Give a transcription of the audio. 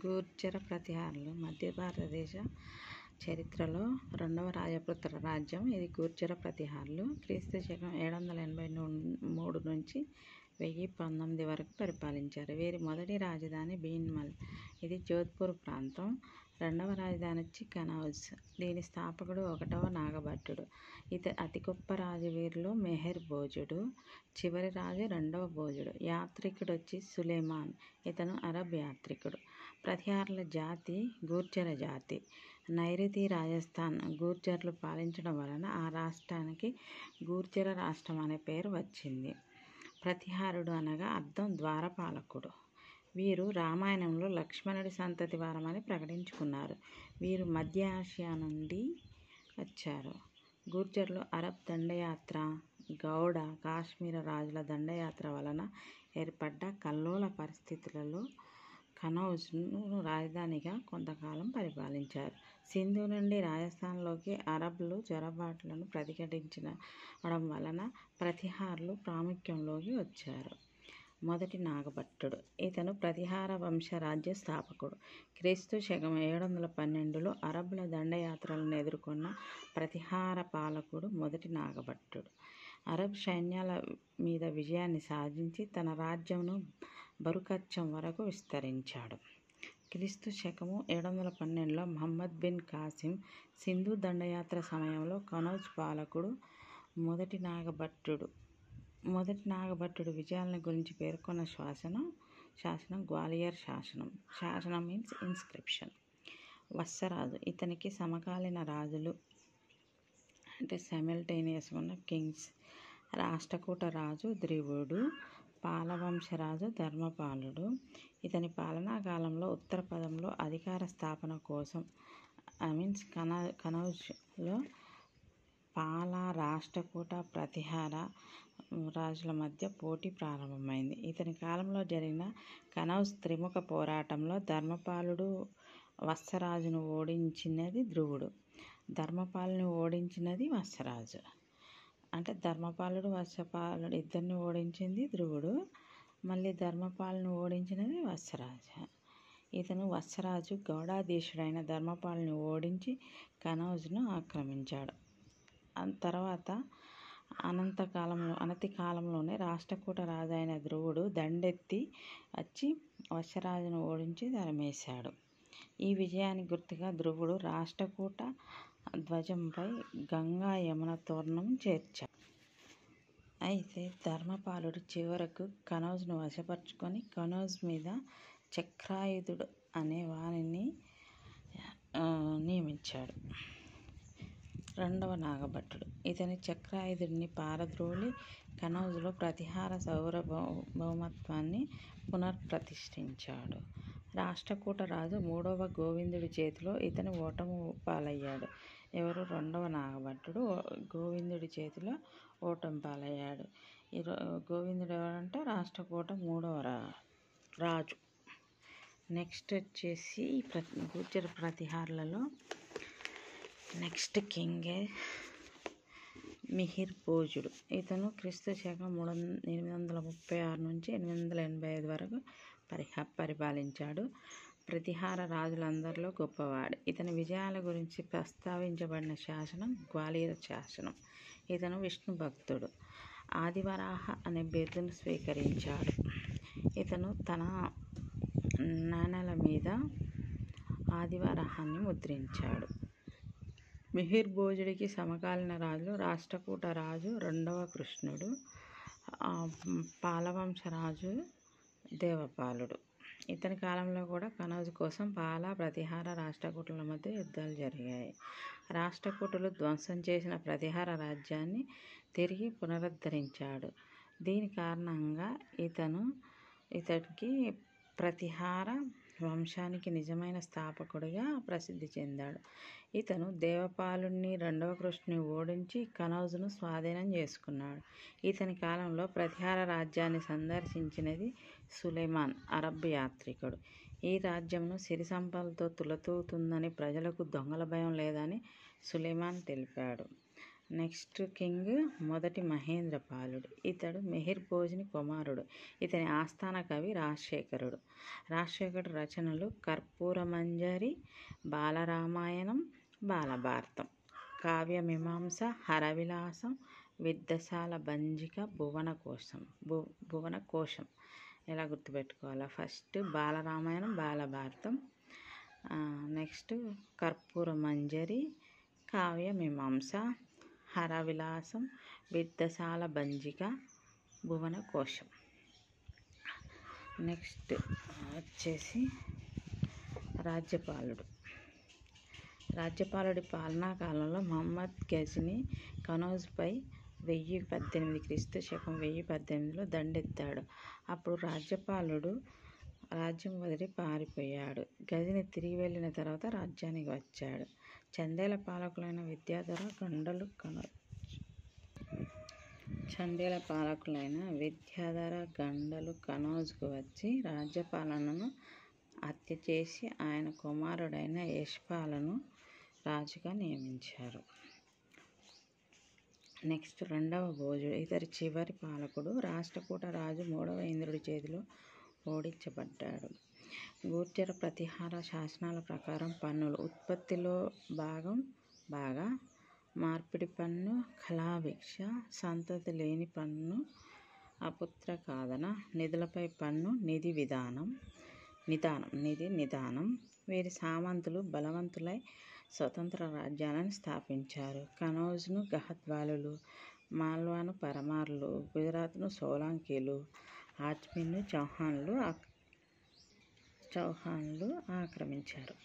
గూర్జర ప్రతిహారులు మధ్య భారతదేశ చరిత్రలో రెండవ రాజపుత్ర రాజ్యం ఇది. గూర్జర ప్రతిహారులు క్రీస్తు శకం 783 నుంచి 1019 వరకు పరిపాలించారు. వీరి మొదటి రాజధాని భీన్మల్, ఇది జోధ్పూర్ ప్రాంతం. రెండవ రాజధాని వచ్చి కనౌజ్, దీని స్థాపకుడు 1వ నాగభట్టుడు. అతి గొప్ప రాజు వీరిలో మెహర్ భోజుడు, చివరి రాజు 2వ భోజుడు. యాత్రికుడు వచ్చి సులేమాన్, ఇతను అరబ్ యాత్రికుడు. ప్రతిహారుల జాతి గూర్జర జాతి. నైరుతి రాజస్థాన్ గూర్జర్లు పాలించడం వలన ఆ రాష్ట్రానికి గూర్జర రాష్ట్రం అనే పేరు వచ్చింది. ప్రతిహారుడు అనగా అర్థం ద్వారపాలకుడు. వీరు రామాయణంలో లక్ష్మణుడి సంతతి వారమని ప్రకటించుకున్నారు. వీరు మధ్య ఆసియా నుండి వచ్చారు. గూర్జర్లు అరబ్ దండయాత్ర, గౌడ, కాశ్మీర రాజుల దండయాత్ర వలన ఏర్పడ్డ కల్లోల పరిస్థితులలో కనౌజ్ను రాజధానిగా కొంతకాలం పరిపాలించారు. సింధు నుండి రాజస్థాన్లోకి అరబ్లు చొరబాట్లను ప్రతిఘటించడం వలన ప్రతిహారులు ప్రాముఖ్యంలోకి వచ్చారు. మొదటి నాగభట్టుడు, ఇతను ప్రతిహార వంశరాజ్య స్థాపకుడు. క్రీస్తు శకం 712లో అరబ్బుల దండయాత్రలను ఎదుర్కొన్న ప్రతిహార పాలకుడు మొదటి నాగభట్టుడు. అరబ్ సైన్యాల మీద విజయాన్ని సాధించి తన రాజ్యంను బరుకచ్చం వరకు విస్తరించాడు. క్రీస్తు శకము 712లో మహమ్మద్ బిన్ కాసిం సింధు దండయాత్ర సమయంలో కనౌజ్ పాలకుడు మొదటి నాగభట్టుడు విజయాలను గురించి పేర్కొన్న శాసనం గ్వాలియర్ శాసనం. శాసనం మీన్స్ ఇన్స్క్రిప్షన్. వత్సరాజు, ఇతనికి సమకాలీన రాజులు అంటే సైమల్టేనియస్ ఉన్న కింగ్స్. రాష్ట్రకూట రాజు ద్రివుడు, పాలవంశరాజు ధర్మపాలుడు. ఇతని పాలనా కాలంలో ఉత్తరపదంలో అధికార స్థాపన కోసం కనౌజ్లో పాల, రాష్ట్రకూట, ప్రతిహార రాజుల మధ్య పోటీ ప్రారంభమైంది. ఇతని కాలంలో జరిగిన కనౌజ్ త్రిముఖ పోరాటంలో ధర్మపాలుడు వత్సరాజును ఓడించినది ధ్రువుడు, ధర్మపాలుని ఓడించినది వత్సరాజు. అంటే ధర్మపాలుడు వత్సపాలుడు ఇద్దరిని ఓడించింది ధ్రువుడు, మళ్ళీ ధర్మపాలుని ఓడించినది వత్సరాజు. ఇతను వత్సరాజు గౌడాధీశుడైన ధర్మపాలుని ఓడించి కనౌజ్ను ఆక్రమించాడు. తర్వాత అనతి కాలంలోనే రాష్ట్రకూట రాజు అయిన ధ్రువుడు దండెత్తి వచ్చి వత్సరాజును ఓడించి తరిమేశాడు. ఈ విజయానికి గుర్తుగా ధ్రువుడు రాష్ట్రకూట ధ్వజంపై గంగా యమున తోరణం చేర్చాడు. అయితే ధర్మపాలుడు చివరకు కనౌజ్ను వశపరుచుకొని కనౌజ్ మీద చక్రాయుధుడు అనే వానిని నియమించాడు. రెండవ నాగభట్టుడు, ఇతని చక్రాయుధుడిని పారద్రోలి కనౌజ్లో ప్రతిహార సార్వభౌమత్వాన్ని పునఃప్రతిష్ఠించాడు. రాష్ట్రకూట రాజు 3వ గోవిందుడి చేతిలో ఇతని ఓటమి పాలయ్యాడు. ఎవరు? 2వ నాగభట్టుడు గోవిందుడి చేతిలో ఓటమి పాలయ్యాడు. గోవిందుడు ఎవరంటే రాష్ట్రకూట 3వ రాజు. నెక్స్ట్ వచ్చేసి గూర్జర ప్రతిహారులలో నెక్స్ట్ కింగే మిహిర్ భోజుడు. ఇతను క్రీస్తు శకం 836 నుంచి 885 వరకు పరిపాలించాడు. ప్రతిహార రాజులందరిలో గొప్పవాడు. ఇతని విజయాల గురించి ప్రస్తావించబడిన శాసనం గ్వాలియర్ శాసనం. ఇతను విష్ణు భక్తుడు. ఆదివరాహ అనే బిరుదును స్వీకరించాడు. ఇతను తన నాణేల మీద ఆదివరాహాన్ని ముద్రించాడు. మిహిర్ భోజుడికి సమకాలీన రాజులు రాష్ట్రకూట రాజు 2వ కృష్ణుడు, పాలవంశరాజు దేవపాలుడు. ఇతని కాలంలో కూడా కనౌజ్ కోసం పాల, ప్రతిహార, రాష్ట్రకూటుల మధ్య యుద్ధాలు జరిగాయి. రాష్ట్రకూటులు ధ్వంసం చేసిన ప్రతిహార రాజ్యాన్ని తిరిగి పునరుద్ధరించాడు. దీని కారణంగా ఇతనికి ప్రతిహార వంశానికి నిజమైన స్థాపకుడిగా ప్రసిద్ధి చెందాడు. ఇతను దేవపాలుని 2వ కృష్ణుని ఓడించి కనౌజ్ను స్వాధీనం చేసుకున్నాడు. ఇతని కాలంలో ప్రతిహార రాజ్యాన్ని సందర్శించినది సులేమాన్, అరబ్ యాత్రికుడు. ఈ రాజ్యంను సిరి సంపదలతో తులతూగుతుందని, ప్రజలకు దొంగల భయం లేదని సులేమాన్ తెలిపాడు. నెక్స్ట్ కింగ్ మొదటి మహేంద్రపాలుడు. ఇతడు మెహిర్ భోజ్ని కుమారుడు. ఇతని ఆస్థాన కవి రాజశేఖరుడు. రాజశేఖరుడు రచనలు కర్పూరమంజరి, బాలరామాయణం, బాలభారతం, కావ్యమీమాంస, హరవిలాసం, విద్యశాల భంజిక, భువనకోశం. ఎలా గుర్తుపెట్టుకోవాలా? First Balaramayanam, Balabharatam, next Karpuramanjari, Kavyamimamsa, Haravilasam, Viddhasalabhanjika, Bhuvanakosham. Next వచ్చేసి రాజ్యపాలుడు. రాజ్యపాలుడి పాలనా కాలంలో మహమ్మద్ గజ్నీ కనౌజ్పై 1018 క్రీస్తు శకం 1018లో దండెత్తాడు. అప్పుడు రాజ్యపాలుడు రాజ్యం వదిలి పారిపోయాడు. గజ్నీ తిరిగి వెళ్ళిన తర్వాత రాజ్యానికి వచ్చాడు. చందేల పాలకులైన విద్యాధర గండలు కనౌజ్కు వచ్చి రాజ్యపాలనను హత్య చేసి ఆయన కుమారుడైన యశ్పాలను రాజుగా నియమించారు. నెక్స్ట్ రెండవ భోజుడు. ఇతడి చివరి పాలకుడు. రాష్ట్రకూట రాజు 3వ ఇంద్రుడి చేతిలో ఓడించబడ్డాడు. గూర్జర ప్రతిహార శాసనాల ప్రకారం పన్నులు: ఉత్పత్తిలో బాగా, మార్పిడి పన్ను, కళాభిక్ష, సంతతి లేని పన్ను, అపుత్రకాదన, నిధులపై పన్ను, నిధి నిదానం. వీరి సామంతులు బలవంతులై స్వతంత్ర రాజ్యాలను స్థాపించారు. కనౌజ్ను గహద్వాలులు, మాల్వాను పరమార్లు, గుజరాత్ను సోలంకీలు, అజ్మీర్ను చౌహాన్లు ఆక్రమించారు.